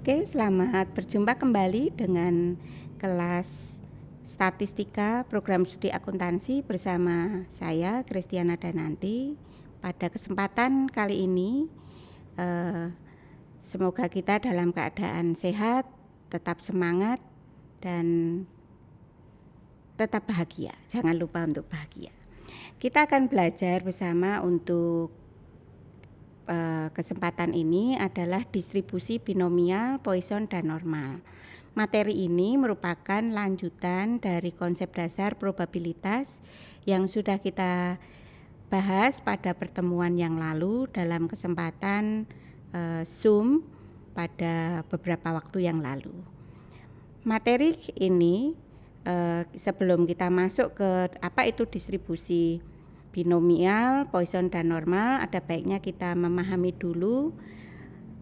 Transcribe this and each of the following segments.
Oke, selamat berjumpa kembali dengan kelas statistika program studi akuntansi bersama saya Kristiana Dananti. Pada kesempatan kali ini semoga kita dalam keadaan sehat, tetap semangat dan tetap bahagia. Jangan lupa untuk bahagia. Kita akan belajar bersama untuk kesempatan ini adalah distribusi binomial, Poisson, dan normal. Materi ini merupakan lanjutan dari konsep dasar probabilitas yang sudah kita bahas pada pertemuan yang lalu dalam kesempatan Zoom pada beberapa waktu yang lalu. Materi ini sebelum kita masuk ke apa itu distribusi binomial, Poisson, dan normal, ada baiknya kita memahami dulu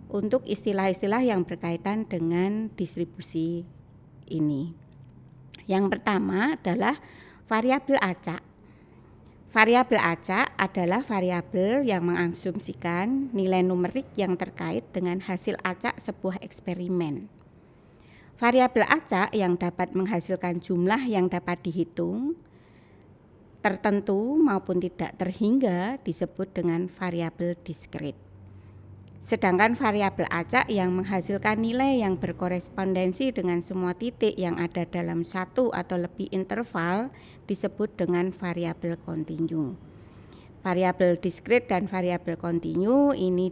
untuk istilah-istilah yang berkaitan dengan distribusi ini. Yang pertama adalah variabel acak. Variabel acak adalah variabel yang mengasumsikan nilai numerik yang terkait dengan hasil acak sebuah eksperimen. Variabel acak yang dapat menghasilkan jumlah yang dapat dihitung tertentu maupun tidak terhingga disebut dengan variabel diskrit. Sedangkan variabel acak yang menghasilkan nilai yang berkorespondensi dengan semua titik yang ada dalam satu atau lebih interval disebut dengan variabel kontinu. Variabel diskrit dan variabel kontinu ini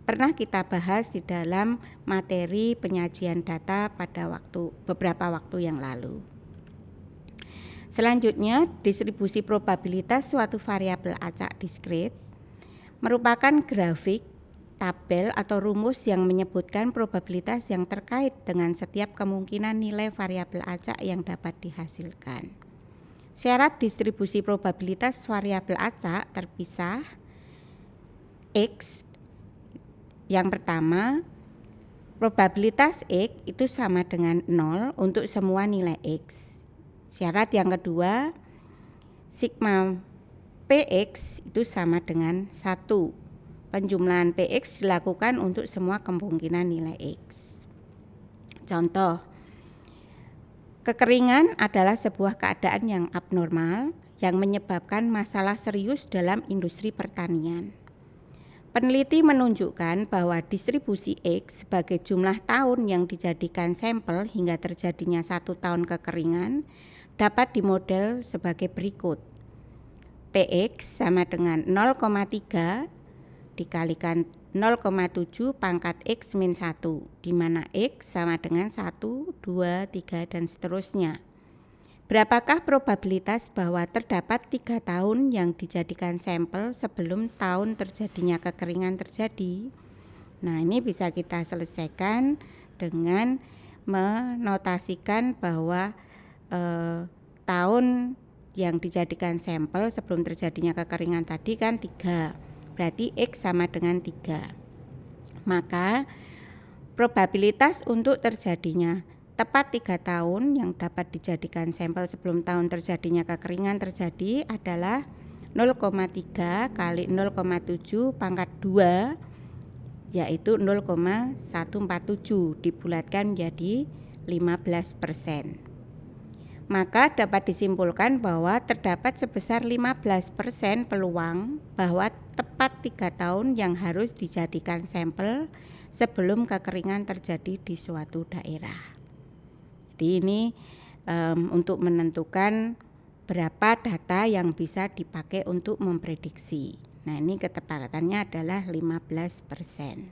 pernah kita bahas di dalam materi penyajian data pada beberapa waktu yang lalu. Selanjutnya, distribusi probabilitas suatu variabel acak diskrit merupakan grafik, tabel atau rumus yang menyebutkan probabilitas yang terkait dengan setiap kemungkinan nilai variabel acak yang dapat dihasilkan. Syarat distribusi probabilitas variabel acak terpisah. X yang pertama, probabilitas X itu sama dengan 0 untuk semua nilai X. Syarat yang kedua, sigma PX itu sama dengan 1. Penjumlahan PX dilakukan untuk semua kemungkinan nilai X. Contoh, kekeringan adalah sebuah keadaan yang abnormal yang menyebabkan masalah serius dalam industri pertanian. Peneliti menunjukkan bahwa distribusi X sebagai jumlah tahun yang dijadikan sampel hingga terjadinya 1 tahun kekeringan dapat dimodel sebagai berikut. PX sama dengan 0,3 dikalikan 0,7 pangkat X min 1, di mana X sama dengan 1, 2, 3, dan seterusnya. Berapakah probabilitas bahwa terdapat 3 tahun yang dijadikan sampel sebelum tahun terjadinya kekeringan terjadi? Nah, ini bisa kita selesaikan dengan menotasikan bahwa tahun yang dijadikan sampel sebelum terjadinya kekeringan tadi kan 3, berarti X sama dengan 3. Maka probabilitas untuk terjadinya tepat 3 tahun yang dapat dijadikan sampel sebelum tahun terjadinya kekeringan terjadi adalah 0,3 kali 0,7 pangkat 2, yaitu 0,147 dibulatkan jadi 15%. Maka dapat disimpulkan bahwa terdapat sebesar 15% peluang bahwa tepat 3 tahun yang harus dijadikan sampel sebelum kekeringan terjadi di suatu daerah. Jadi ini untuk menentukan berapa data yang bisa dipakai untuk memprediksi. Nah, ini ketepatannya adalah 15%.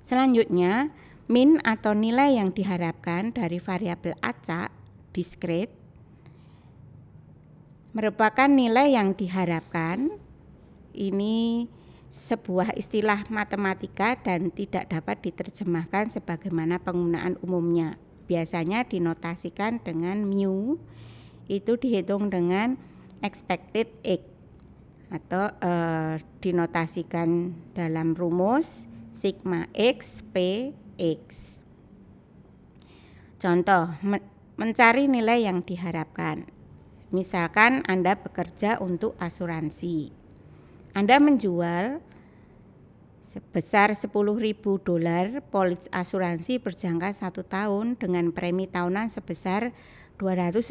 Selanjutnya, min atau nilai yang diharapkan dari variabel acak diskrit merupakan nilai yang diharapkan. Ini sebuah istilah matematika dan tidak dapat diterjemahkan sebagaimana penggunaan umumnya. Biasanya dinotasikan dengan mu, itu dihitung dengan expected X atau dinotasikan dalam rumus sigma X P X. Contoh, mencari nilai yang diharapkan. Misalkan Anda bekerja untuk asuransi. Anda menjual sebesar $10.000 polis asuransi berjangka 1 tahun dengan premi tahunan sebesar $290.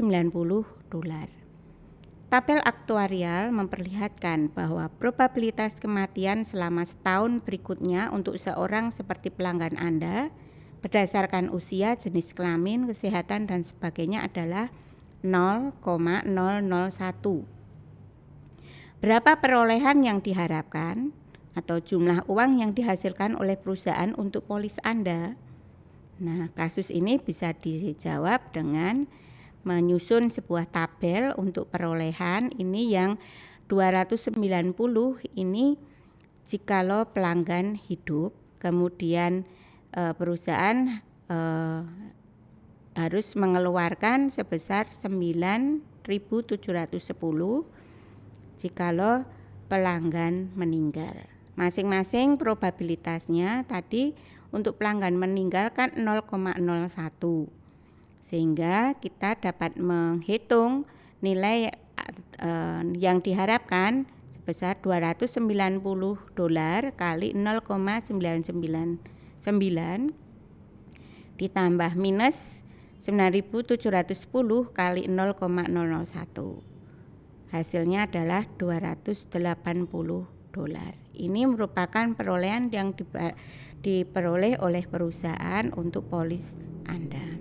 Tabel aktuarial memperlihatkan bahwa probabilitas kematian selama setahun berikutnya untuk seorang seperti pelanggan Anda berdasarkan usia, jenis kelamin, kesehatan, dan sebagainya adalah 0,001. Berapa perolehan yang diharapkan atau jumlah uang yang dihasilkan oleh perusahaan untuk polis Anda? Nah, kasus ini bisa dijawab dengan menyusun sebuah tabel untuk perolehan. Ini yang 290 ini jikalau pelanggan hidup, kemudian perusahaan harus mengeluarkan sebesar 9.710 jikalau pelanggan meninggal. Masing-masing probabilitasnya tadi untuk pelanggan meninggal kan 0,01. Sehingga kita dapat menghitung nilai yang diharapkan sebesar $290 kali 0,999 ditambah minus 9.710 kali 0,001. Hasilnya adalah $280. Ini merupakan perolehan yang diperoleh oleh perusahaan untuk polis Anda.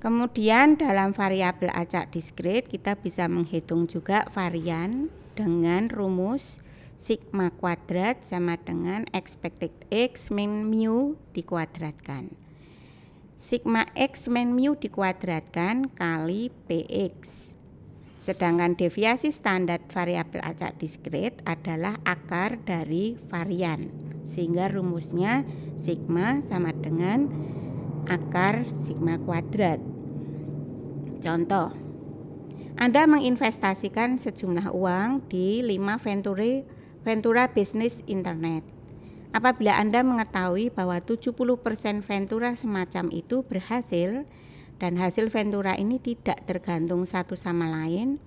Kemudian dalam variabel acak diskrit kita bisa menghitung juga varian dengan rumus sigma kuadrat sama dengan expected X min mu dikuadratkan. Sigma X min mu dikuadratkan kali PX. Sedangkan deviasi standar variabel acak diskrit adalah akar dari varian. Sehingga rumusnya sigma sama dengan akar sigma kuadrat. Contoh, Anda menginvestasikan sejumlah uang di 5 Ventura bisnis internet. Apabila Anda mengetahui bahwa 70% Ventura semacam itu berhasil dan hasil Ventura ini tidak tergantung satu sama lain,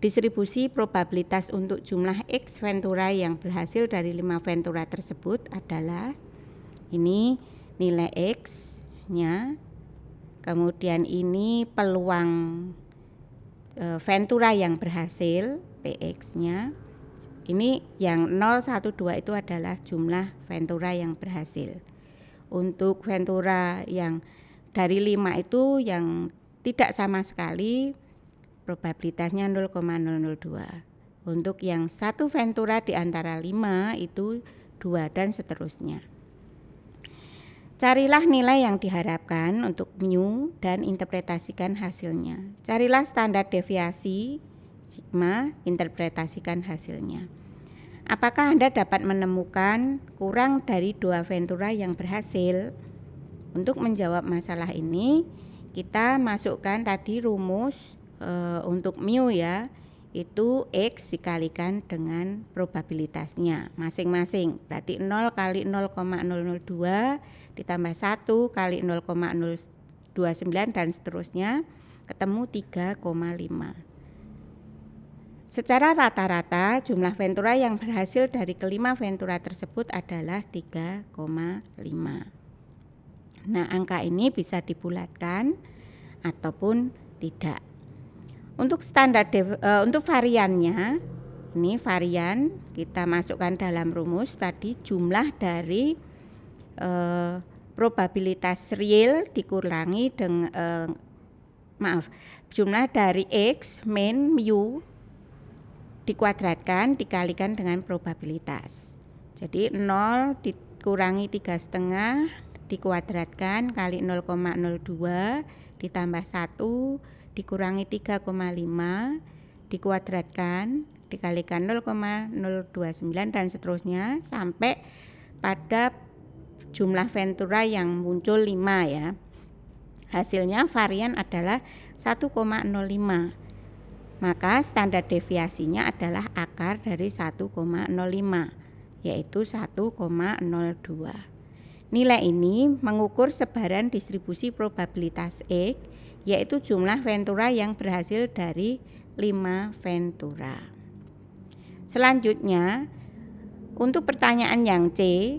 distribusi probabilitas untuk jumlah X Ventura yang berhasil dari 5 Ventura tersebut adalah ini nilai X-nya, kemudian ini peluang Ventura yang berhasil PX-nya. Ini yang 0, 1, 2 itu adalah jumlah Ventura yang berhasil. Untuk Ventura yang dari 5 itu yang tidak sama sekali probabilitasnya 0,002. Untuk yang satu Ventura di antara 5 itu 2 dan seterusnya. Carilah nilai yang diharapkan untuk mu dan interpretasikan hasilnya. Carilah standar deviasi sigma, interpretasikan hasilnya. Apakah Anda dapat menemukan kurang dari 2 Ventura yang berhasil? Untuk menjawab masalah ini, kita masukkan tadi rumus untuk mu ya, itu X dikalikan dengan probabilitasnya masing-masing. Berarti 0 kali 0,002 ditambah 1 kali 0,029 dan seterusnya, ketemu 3,5. Secara rata-rata jumlah Ventura yang berhasil dari kelima Ventura tersebut adalah 3,5. Nah, angka ini bisa dibulatkan ataupun tidak. Untuk standar untuk variannya, ini varian kita masukkan dalam rumus tadi jumlah dari probabilitas real dikurangi dengan jumlah dari X min mu dikuadratkan dikalikan dengan probabilitas. Jadi 0 dikurangi 3,5 dikuadratkan kali 0,02 ditambah 1 dikurangi 3,5 dikuadratkan dikalikan 0,029 dan seterusnya sampai pada jumlah Ventura yang muncul 5 ya. Hasilnya varian adalah 1,05. Maka standar deviasinya adalah akar dari 1,05 yaitu 1,02. Nilai ini mengukur sebaran distribusi probabilitas X, yaitu jumlah Ventura yang berhasil dari 5 Ventura. Selanjutnya, Untuk pertanyaan yang C,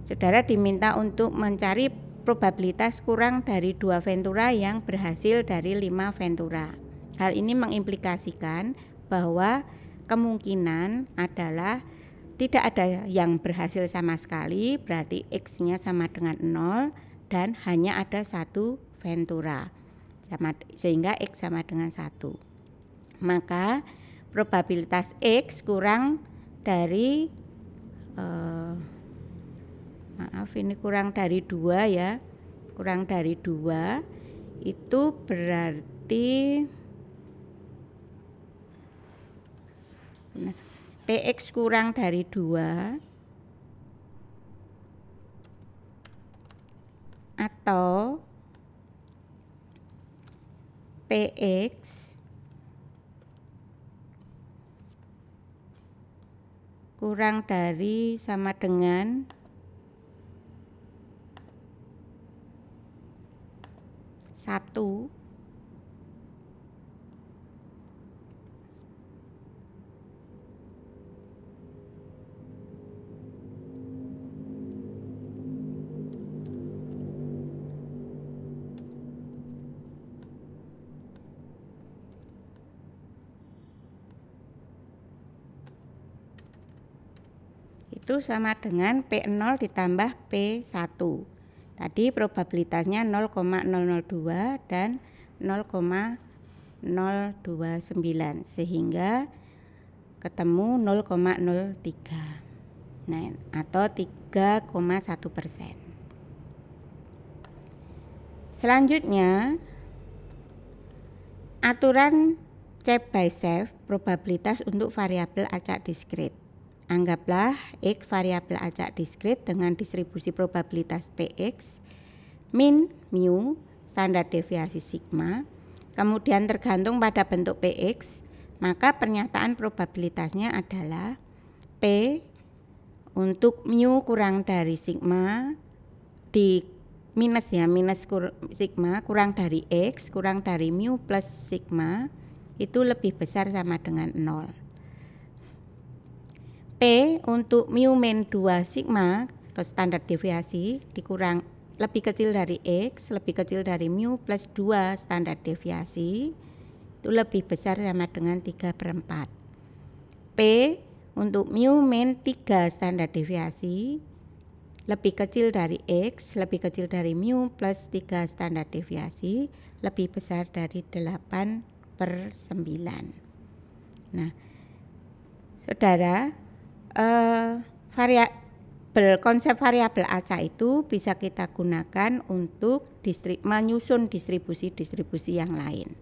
saudara diminta untuk mencari probabilitas kurang dari 2 ventura yang berhasil dari 5 ventura. Hal ini mengimplikasikan bahwa kemungkinan adalah tidak ada yang berhasil sama sekali, berarti X-nya sama dengan 0 dan hanya ada 1 ventura, sehingga X sama dengan 1. Maka probabilitas X kurang dari kurang dari 2 ya. Kurang dari 2 itu berarti PX kurang dari 2 atau PX kurang dari sama dengan 1. Itu sama dengan P0 ditambah P1. Tadi probabilitasnya 0,002 dan 0,029 sehingga ketemu 0,03. Nah, atau 3,1%. Selanjutnya, aturan Chebyshev probabilitas untuk variabel acak diskrit. Anggaplah X variabel acak diskrit dengan distribusi probabilitas Px, min, mu, standar deviasi sigma, kemudian tergantung pada bentuk Px, maka pernyataan probabilitasnya adalah P untuk mu kurang dari sigma di minus sigma kurang dari X kurang dari mu plus sigma itu lebih besar sama dengan 0. P untuk mu min 2 sigma atau standar deviasi dikurang lebih kecil dari X lebih kecil dari mu plus 2 standar deviasi itu lebih besar sama dengan 3/4. P untuk mu min 3 standar deviasi lebih kecil dari X lebih kecil dari mu plus 3 standar deviasi lebih besar dari 8/9. Nah, saudara, konsep variabel acak itu bisa kita gunakan untuk menyusun distribusi-distribusi yang lain.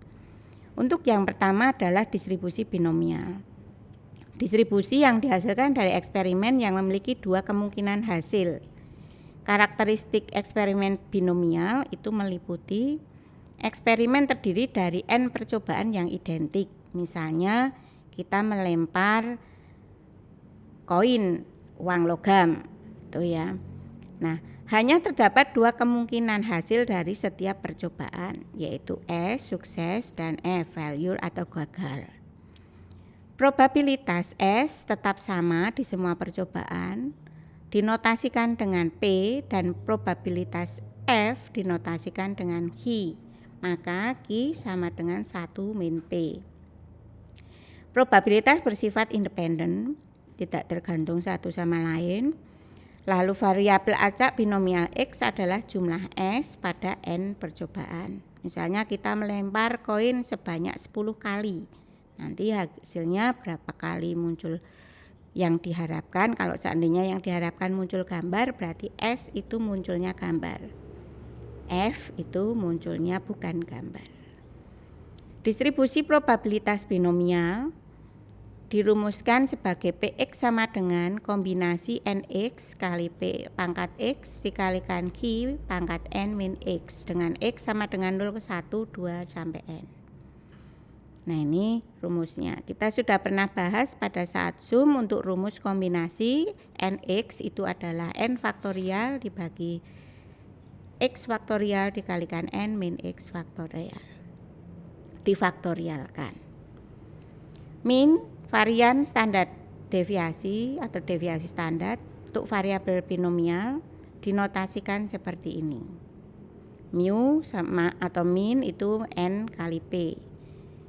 Untuk yang pertama adalah distribusi binomial. Distribusi yang dihasilkan dari eksperimen yang memiliki 2 kemungkinan hasil. Karakteristik eksperimen binomial itu meliputi eksperimen terdiri dari n percobaan yang identik. Misalnya kita melempar koin uang logam itu ya. Nah, hanya terdapat 2 kemungkinan hasil dari setiap percobaan, yaitu S sukses dan F failure atau gagal. Probabilitas S tetap sama di semua percobaan, dinotasikan dengan P, dan probabilitas F dinotasikan dengan Q. Maka Q sama dengan 1 min P. Probabilitas bersifat independen, tidak tergantung satu sama lain. Lalu variabel acak binomial X adalah jumlah S pada n percobaan. Misalnya kita melempar koin sebanyak 10 kali. Nanti hasilnya berapa kali muncul yang diharapkan. Kalau seandainya yang diharapkan muncul gambar, berarti S itu munculnya gambar. F itu munculnya bukan gambar. Distribusi probabilitas binomial dirumuskan sebagai Px sama dengan kombinasi Nx kali P pangkat X dikalikan Q pangkat N min X dengan X sama dengan 0 ke 1, 2 sampai N. Nah, ini rumusnya. Kita sudah pernah bahas pada saat Zoom untuk rumus kombinasi Nx itu adalah N faktorial dibagi X faktorial dikalikan N min X faktorial. Difaktorialkan. Min varian standar deviasi atau deviasi standar untuk variabel binomial dinotasikan seperti ini. Mu sama atau min itu N kali P.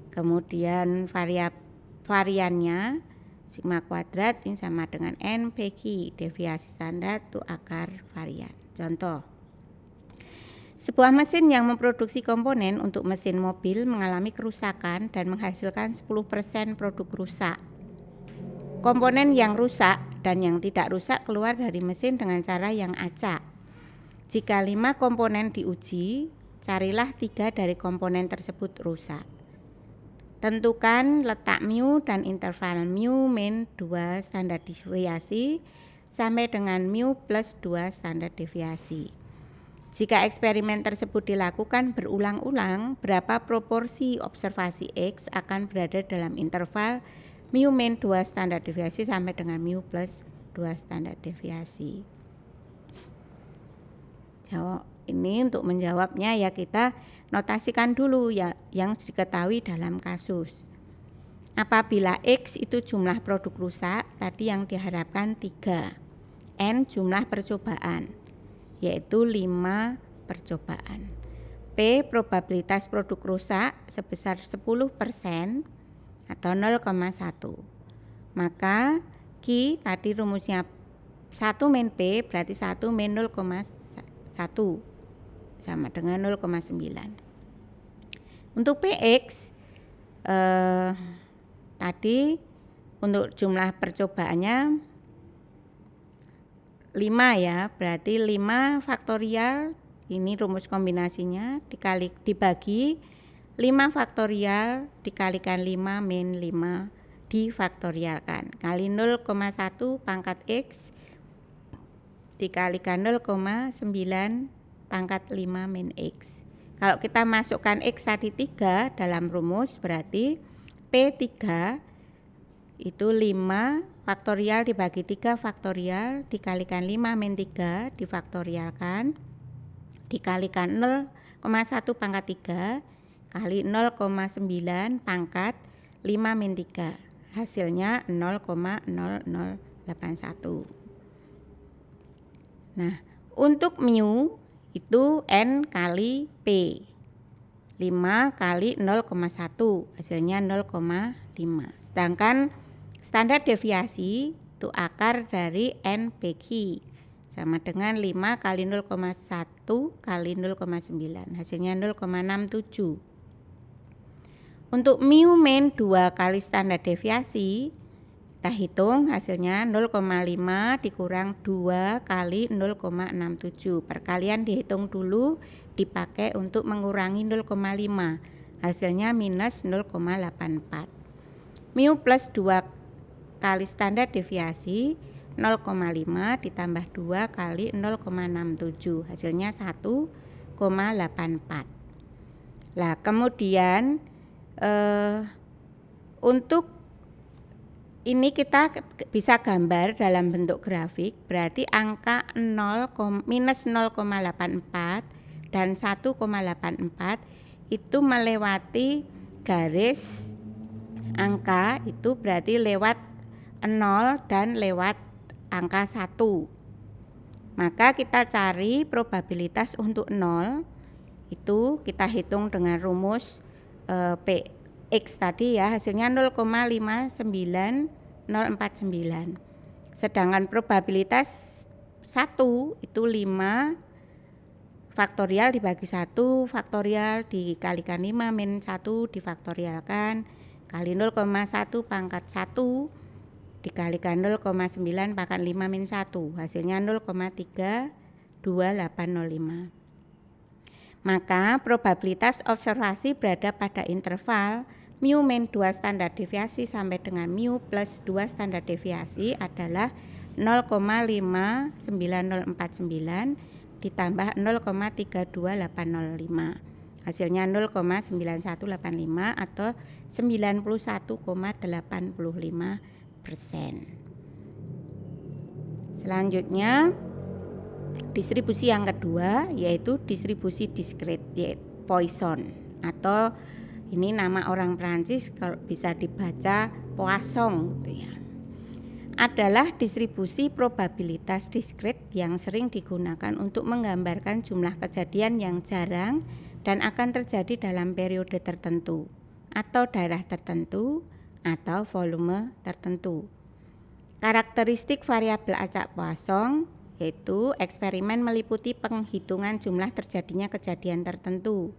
Kemudian variannya sigma kuadrat ini sama dengan N PQ, deviasi standar itu akar varian. Contoh, sebuah mesin yang memproduksi komponen untuk mesin mobil mengalami kerusakan dan menghasilkan 10% produk rusak. Komponen yang rusak dan yang tidak rusak keluar dari mesin dengan cara yang acak. Jika 5 komponen diuji, carilah 3 dari komponen tersebut rusak. Tentukan letak mu dan interval mu min 2 standar deviasi sampai dengan mu plus 2 standar deviasi. Jika eksperimen tersebut dilakukan berulang-ulang, berapa proporsi observasi X akan berada dalam interval mu min 2 standar deviasi sampai dengan mu plus 2 standar deviasi. Ini untuk menjawabnya ya kita notasikan dulu ya yang diketahui dalam kasus. Apabila X itu jumlah produk rusak, tadi yang diharapkan 3. N jumlah percobaan, yaitu 5 percobaan. P probabilitas produk rusak sebesar 10% atau 0,1. Maka Q tadi rumusnya 1 min P berarti 1 min 0,1 sama dengan 0,9. Untuk PX tadi untuk jumlah percobaannya 5 ya, berarti 5 faktorial ini rumus kombinasinya dibagi 5 faktorial dikalikan 5 min 5 difaktorialkan kali 0,1 pangkat X dikalikan 0,9 pangkat 5 min X. Kalau kita masukkan X tadi 3 dalam rumus berarti P3 itu 5 faktorial dibagi 3 faktorial dikalikan 5 min 3 difaktorialkan dikalikan 0,1 pangkat 3 kali 0,9 pangkat 5 min 3. Hasilnya 0,0081. Nah, untuk mu itu N kali P. 5 kali 0,1 hasilnya 0,5. Sedangkan standar deviasi itu akar dari N PQ sama dengan 5 kali 0,1 kali 0,9 hasilnya 0,67. Untuk mu min 2 kali standar deviasi kita hitung hasilnya 0,5 dikurang 2 kali 0,67. Perkalian dihitung dulu dipakai untuk mengurangi 0,5. Hasilnya minus 0,84. Mu plus 2 kali standar deviasi 0,5 ditambah 2 kali 0,67. Hasilnya 1,84. Lah kemudian untuk ini kita bisa gambar dalam bentuk grafik, berarti angka 0, minus 0,84 dan 1,84 itu melewati garis angka itu berarti lewat 0 dan lewat angka 1. Maka kita cari probabilitas untuk 0 itu kita hitung dengan rumus X tadi ya, hasilnya 0,59049. Sedangkan probabilitas 1 itu 5 faktorial dibagi 1 faktorial dikalikan 5 min 1 difaktorialkan kali 0,1 pangkat 1 dikalikan 0,9 pangkat 5 min 1 hasilnya 0,32805. Maka probabilitas observasi berada pada interval mu min 2 standar deviasi sampai dengan mu plus 2 standar deviasi adalah 0,59049 ditambah 0,32805. Hasilnya 0,9185 atau 91,85%. Selanjutnya distribusi yang kedua yaitu distribusi diskret yaitu Poisson atau ini nama orang Prancis kalau bisa dibaca Poisson gitu ya. adalah distribusi probabilitas diskrit yang sering digunakan untuk menggambarkan jumlah kejadian yang jarang dan akan terjadi dalam periode tertentu atau daerah tertentu atau volume tertentu. Karakteristik variabel acak Poisson yaitu eksperimen meliputi penghitungan jumlah terjadinya kejadian tertentu.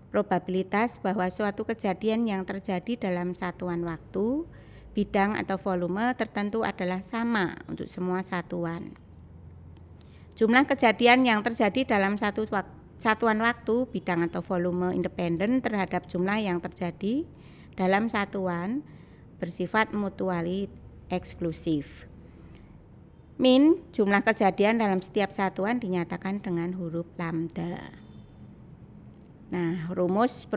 Probabilitas bahwa suatu kejadian yang terjadi dalam satuan waktu, bidang atau volume tertentu adalah sama untuk semua satuan. Jumlah kejadian yang terjadi dalam satuan waktu, bidang atau volume independen terhadap jumlah yang terjadi dalam satuan bersifat mutually eksklusif. Min, jumlah kejadian dalam setiap satuan dinyatakan dengan huruf lambda. Nah, rumus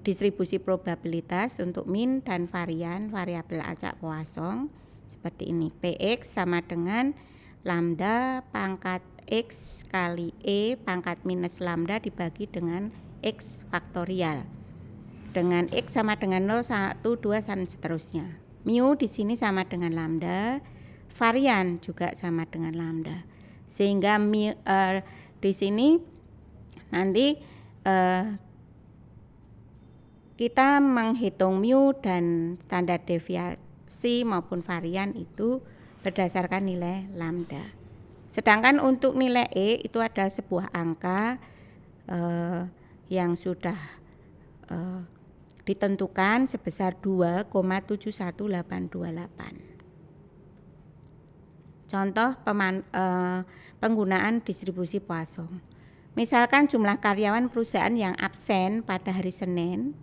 distribusi probabilitas untuk min dan varian variabel acak Poisson seperti ini. Px sama dengan lambda pangkat x kali e pangkat minus lambda dibagi dengan x faktorial. Dengan x sama dengan 0, 1, 2 dan seterusnya. Mu di sini sama dengan lambda, varian juga sama dengan lambda. Sehingga di sini nanti kita menghitung mu dan standar deviasi maupun varian itu berdasarkan nilai lambda. Sedangkan untuk nilai E itu ada sebuah angka yang sudah ditentukan sebesar 2,71828. Contoh penggunaan distribusi Poisson. Misalkan jumlah karyawan perusahaan yang absen pada hari Senin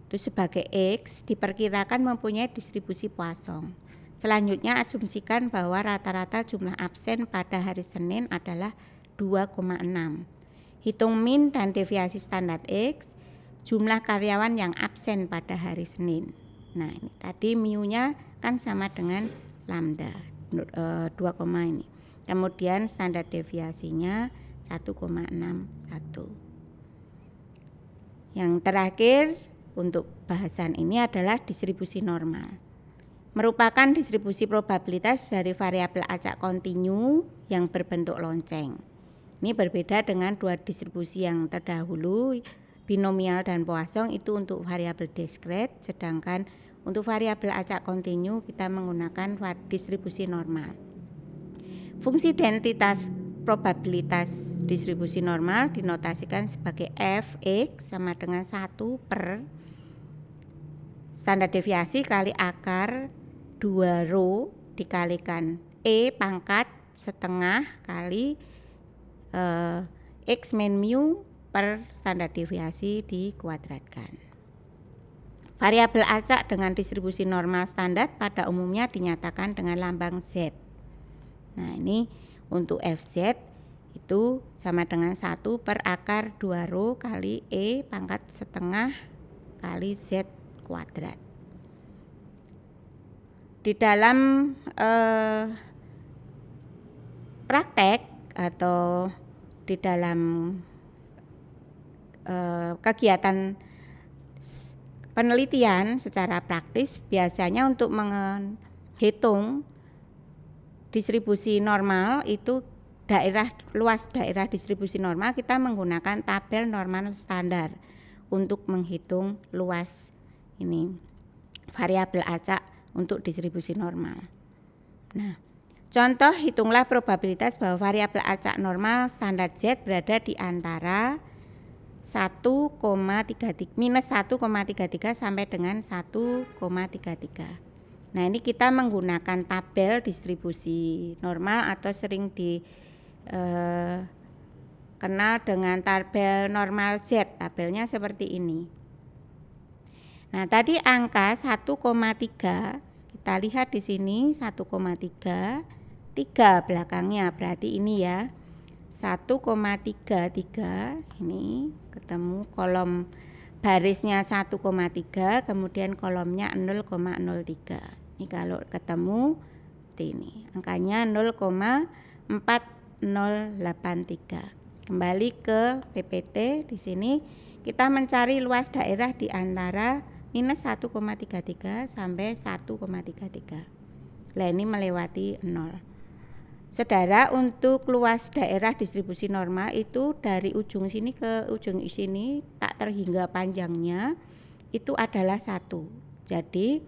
itu sebagai X diperkirakan mempunyai distribusi Poisson. Selanjutnya asumsikan bahwa rata-rata jumlah absen pada hari Senin adalah 2,6. Hitung min dan deviasi standar X, jumlah karyawan yang absen pada hari Senin. Nah, ini tadi mu-nya kan sama dengan lambda 2, ini. Kemudian standar deviasinya 1,61. Yang terakhir untuk bahasan ini adalah distribusi normal. Merupakan distribusi probabilitas dari variabel acak kontinu yang berbentuk lonceng. Ini berbeda dengan dua distribusi yang terdahulu, binomial dan Poisson itu untuk variabel diskret, sedangkan untuk variabel acak kontinu kita menggunakan distribusi normal. Fungsi identitas probabilitas distribusi normal dinotasikan sebagai Fx sama dengan 1 per standar deviasi kali akar 2 rho dikalikan E pangkat setengah kali X min mu per standar deviasi dikuadratkan. Variabel acak dengan distribusi normal standar pada umumnya dinyatakan dengan lambang Z. Nah, ini untuk Fz itu sama dengan 1 per akar 2 rho kali E pangkat setengah kali Z kuadrat. Di dalam praktek atau di dalam kegiatan penelitian secara praktis biasanya untuk menghitung distribusi normal itu luas daerah distribusi normal kita menggunakan tabel normal standar untuk menghitung luas ini variabel acak untuk distribusi normal. Nah, contoh hitunglah probabilitas bahwa variabel acak normal standar Z berada di antara minus 1,33 sampai dengan 1,33. Nah, ini kita menggunakan tabel distribusi normal atau sering dikenal dengan tabel normal Z. Tabelnya seperti ini. Nah, tadi angka 1,3 kita lihat di sini 1,3, 3 belakangnya berarti ini ya 1,33 ini ketemu kolom barisnya 1,3 kemudian kolomnya 0,03. Ini kalau ketemu ini angkanya 0,4083. Kembali ke PPT di sini kita mencari luas daerah di antara minus 1,33 sampai 1,33. Lah ini melewati 0. Saudara, untuk luas daerah distribusi normal itu dari ujung sini ke ujung sini tak terhingga panjangnya itu adalah 1. Jadi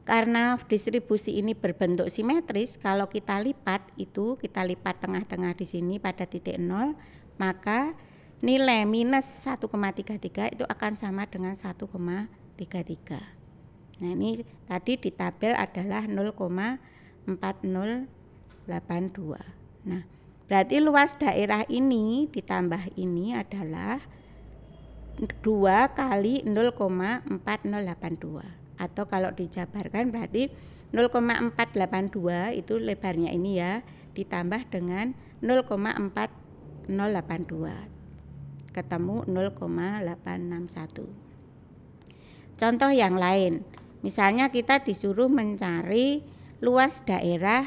karena distribusi ini berbentuk simetris, kalau kita lipat tengah-tengah di sini pada titik 0, maka nilai minus 1,33 itu akan sama dengan 1,33. Nah ini tadi di tabel adalah 0,4082. Nah berarti luas daerah ini ditambah ini adalah 2 kali 0,4082, atau kalau dijabarkan berarti 0,482 itu lebarnya ini ya, ditambah dengan 0,4082 ketemu 0,861. Contoh yang lain, misalnya kita disuruh mencari luas daerah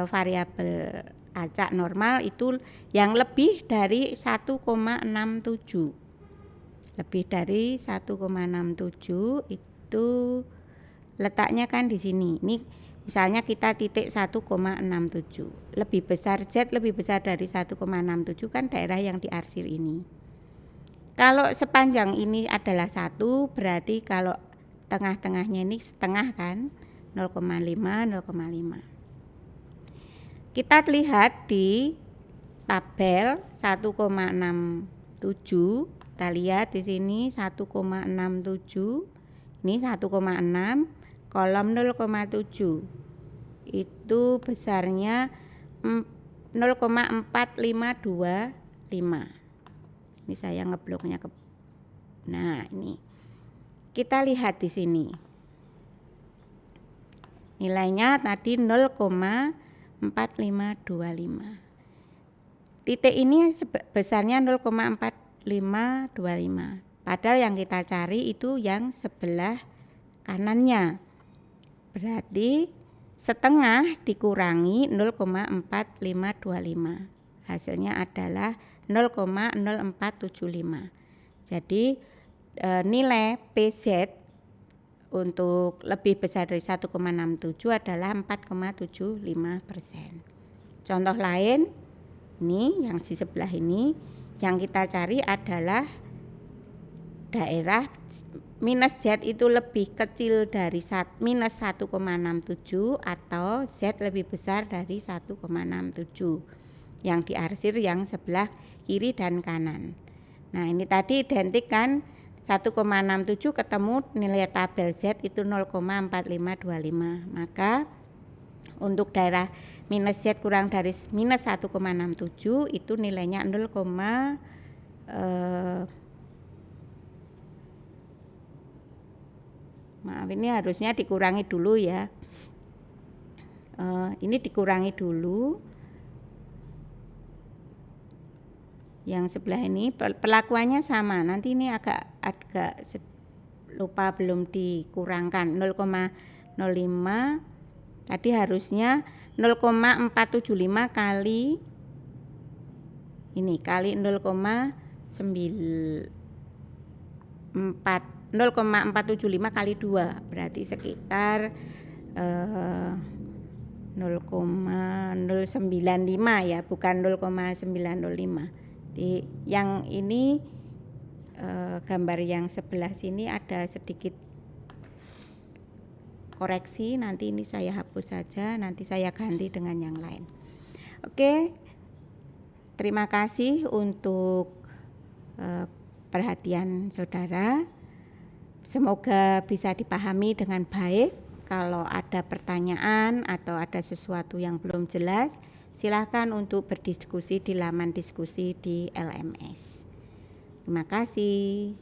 variabel acak normal itu yang lebih dari 1,67. Lebih dari 1,67 itu letaknya kan di sini. Ini misalnya kita titik 1,67. Lebih besar Z lebih besar dari 1,67 kan daerah yang diarsir ini. Kalau sepanjang ini adalah 1, berarti kalau tengah-tengahnya ini setengah kan, 0,5. Kita lihat di tabel 1,67, kita lihat di sini 1,67, ini 1,6, kolom 0,7 itu besarnya 0,4525. Ini saya ngebloknya ke. Nah ini kita lihat di sini nilainya tadi 0,4525. Titik ini besarnya 0,4525. Padahal yang kita cari itu yang sebelah kanannya. Berarti setengah dikurangi 0,4525. Hasilnya adalah 0,0475. Jadi nilai PZ untuk lebih besar dari 1,67 adalah 4,75%. Contoh lain, ini yang di sebelah ini, yang kita cari adalah daerah minus Z itu lebih kecil dari minus 1,67 atau Z lebih besar dari 1,67. Yang diarsir yang sebelah kiri dan kanan. Nah ini tadi identik kan, 1,67 ketemu nilai tabel Z itu 0,4525. Maka untuk daerah minus Z kurang dari minus 1,67 itu nilainya maaf ini harusnya dikurangi dulu ya. Ini dikurangi dulu. Yang sebelah ini perlakuannya sama. Nanti ini agak lupa belum dikurangkan 0,05. Tadi harusnya 0,475 kali ini kali 0,475 kali 2 berarti sekitar 0,095 ya, bukan 0,905. Di yang ini gambar yang sebelah sini ada sedikit koreksi, nanti ini saya hapus saja, nanti saya ganti dengan yang lain. Oke, terima kasih untuk perhatian saudara. Semoga bisa dipahami dengan baik. Kalau ada pertanyaan atau ada sesuatu yang belum jelas, silakan untuk berdiskusi di laman diskusi di LMS. Terima kasih.